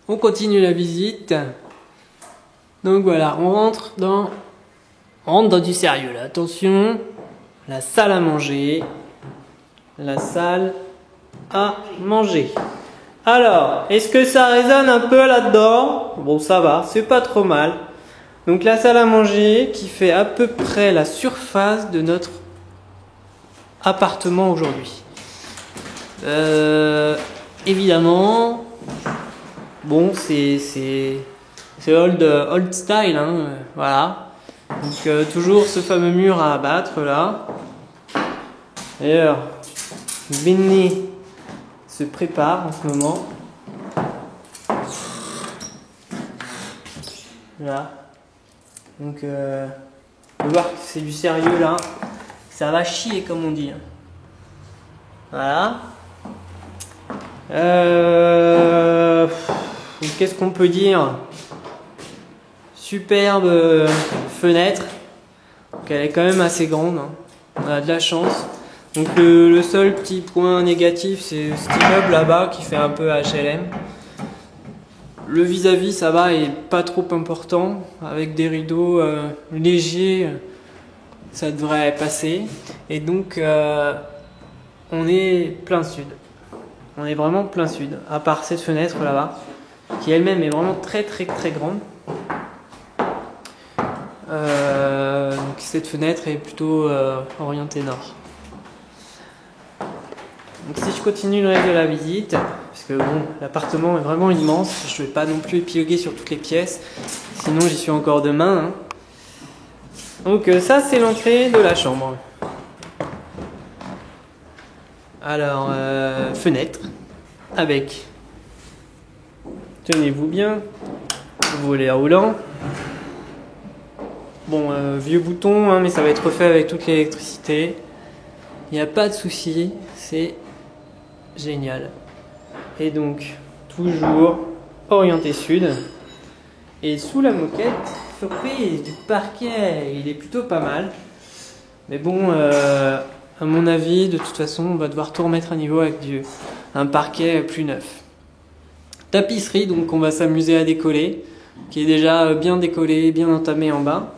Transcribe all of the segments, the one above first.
On continue la visite. Donc voilà, on rentre dans du sérieux là. Attention, la salle à manger. La salle à manger. Alors, est-ce que ça résonne un peu là-dedans? Bon, ça va, c'est pas trop mal. Donc la salle à manger qui fait à peu près la surface de notre appartement aujourd'hui. Évidemment, bon, c'est old style, hein, voilà. Donc toujours ce fameux mur à abattre là. D'ailleurs, Benny se prépare en ce moment. Là. Donc, on va voir que c'est du sérieux là. Ça va chier comme on dit. Hein. Voilà. Qu'est-ce qu'on peut dire? Superbe fenêtre. Donc elle est quand même assez grande. Hein. On a de la chance. Donc le seul petit point négatif, c'est cet immeuble là-bas qui fait un peu HLM. Le vis-à-vis, ça va, est pas trop important. Avec des rideaux légers, ça devrait passer. Et donc, on est plein sud. On est vraiment plein sud. À part cette fenêtre là-bas, qui elle-même est vraiment très très très grande. Donc cette fenêtre est plutôt orientée nord. Donc si je continue le reste de la visite, parce que bon, l'appartement est vraiment immense, je ne vais pas non plus épiloguer sur toutes les pièces, sinon j'y suis encore demain. Hein. Donc ça c'est l'entrée de la chambre. Alors, fenêtre, avec, tenez-vous bien, volet roulant. Bon, vieux bouton, hein, mais ça va être refait avec toute l'électricité. Il n'y a pas de souci, c'est génial. Et donc, toujours orienté sud. Et sous la moquette, surprise, du parquet, il est plutôt pas mal. Mais bon, à mon avis, de toute façon, on va devoir tout remettre à niveau avec un parquet plus neuf. Tapisserie, donc on va s'amuser à décoller, qui est déjà bien décollé, bien entamé en bas.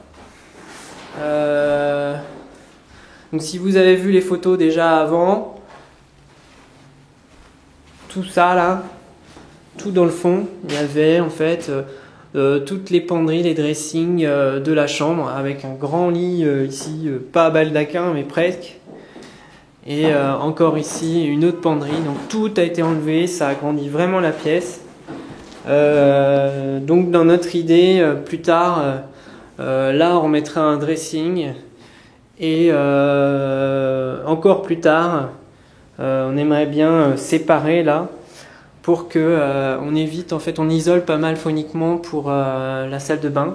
Donc si vous avez vu les photos déjà avant, tout ça là, tout dans le fond, il y avait en fait toutes les penderies, les dressings de la chambre avec un grand lit ici, pas à baldaquin mais presque. Et encore ici une autre penderie, donc tout a été enlevé, ça agrandit vraiment la pièce. Donc dans notre idée, plus tard, là on mettra un dressing et encore plus tard, on aimerait bien séparer là pour que on évite, en fait on isole pas mal phoniquement pour la salle de bain.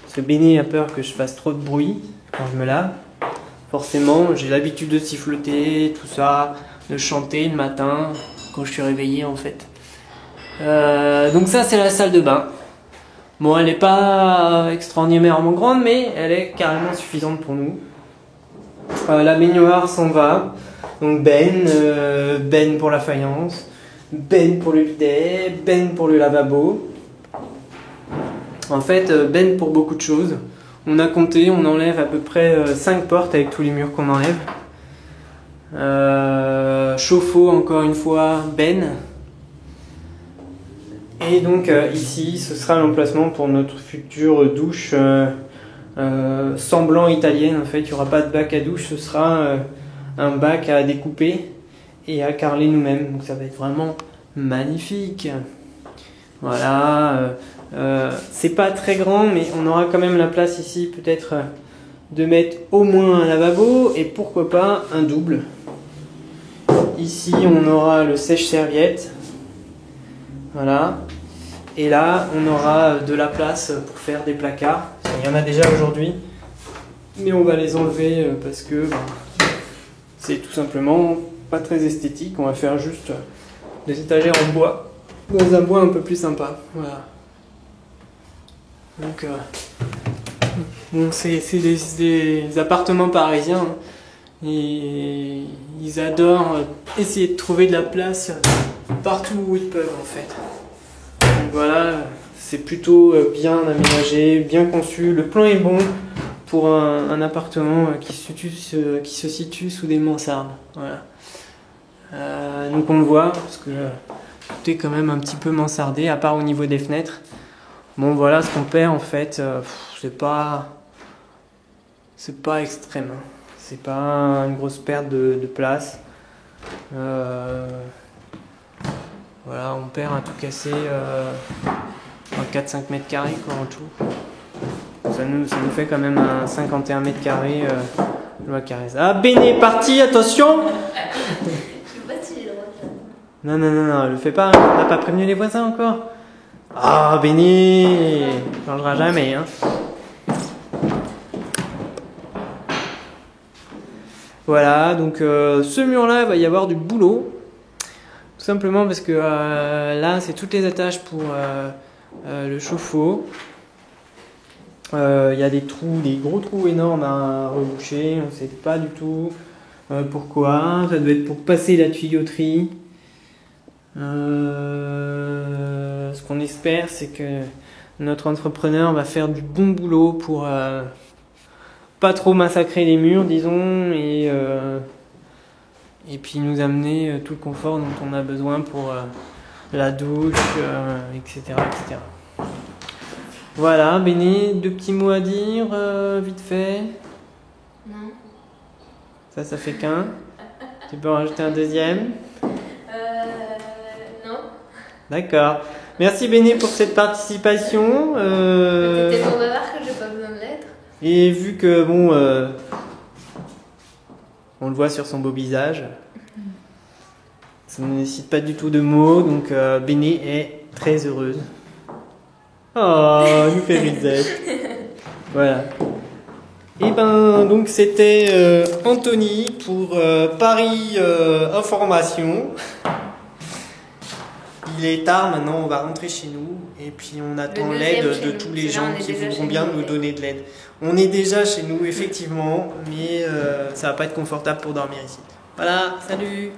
Parce que Benny a peur que je fasse trop de bruit quand je me lave. Forcément, j'ai l'habitude de siffloter, tout ça, de chanter le matin quand je suis réveillé en fait. Donc ça c'est la salle de bain. Bon, elle n'est pas extraordinairement grande, mais elle est carrément suffisante pour nous. La baignoire s'en va. Donc Ben pour la faïence, Ben pour le bidet, Ben pour le lavabo. En fait, Ben pour beaucoup de choses. On a compté, on enlève à peu près 5 portes avec tous les murs qu'on enlève. Chauffe-eau, encore une fois, Ben. Et donc ici, ce sera l'emplacement pour notre future douche semblant italienne. En fait, il n'y aura pas de bac à douche, ce sera un bac à découper et à carreler nous-mêmes. Donc ça va être vraiment magnifique. Voilà. C'est pas très grand, mais on aura quand même la place ici, peut-être de mettre au moins un lavabo et pourquoi pas un double. Ici, on aura le sèche-serviette. Voilà. Et là, on aura de la place pour faire des placards. Il y en a déjà aujourd'hui, mais on va les enlever parce que c'est tout simplement pas très esthétique. On va faire juste des étagères en bois, dans un bois un peu plus sympa. Voilà. Donc, bon, c'est des appartements parisiens. Hein. Et ils adorent essayer de trouver de la place partout où ils peuvent en fait. Donc voilà, c'est plutôt bien aménagé, bien conçu. Le plan est bon pour un appartement qui se situe sous des mansardes. Voilà. Donc on le voit, parce que tout est quand même un petit peu mansardé, à part au niveau des fenêtres. Bon voilà, ce qu'on perd en fait, c'est pas extrême. Hein. C'est pas une grosse perte de place. Voilà, on perd à tout casser 4-5 mètres carrés quoi, en tout. Ça nous fait quand même un 51 mètres carrés. Loi Carrez. Ah, Ben est parti, attention! Je sais pas si j'ai le droit de faire. Non, le fais pas, on n'a pas prévenu les voisins encore. Ah, Benny, ne changera jamais. Hein. Voilà, donc ce mur-là, il va y avoir du boulot. Tout simplement parce que là, c'est toutes les attaches pour le chauffe-eau. Il y a des gros trous énormes à reboucher. On ne sait pas du tout pourquoi. Ça doit être pour passer la tuyauterie. Ce qu'on espère, c'est que notre entrepreneur va faire du bon boulot pour pas trop massacrer les murs, disons, et puis nous amener tout le confort dont on a besoin pour la douche, etc., etc. Voilà, Béné, 2 petits mots à dire, vite fait. Non. Ça fait qu'un. Tu peux en rajouter un deuxième? Non. D'accord. Merci Béné pour cette participation. T'étais tellement bavard que j'ai pas besoin de l'être. Et vu que bon, on le voit sur son beau visage, ça ne nécessite pas du tout de mots, donc Béné est très heureuse. Oh, nous fait risette. Voilà. Et ben donc c'était Anthony pour Paris Information. Il est tard maintenant, on va rentrer chez nous et puis on attend l'aide de tous les gens qui voudront bien nous donner de l'aide. On est déjà chez nous effectivement, mais ça va pas être confortable pour dormir ici. Voilà, salut!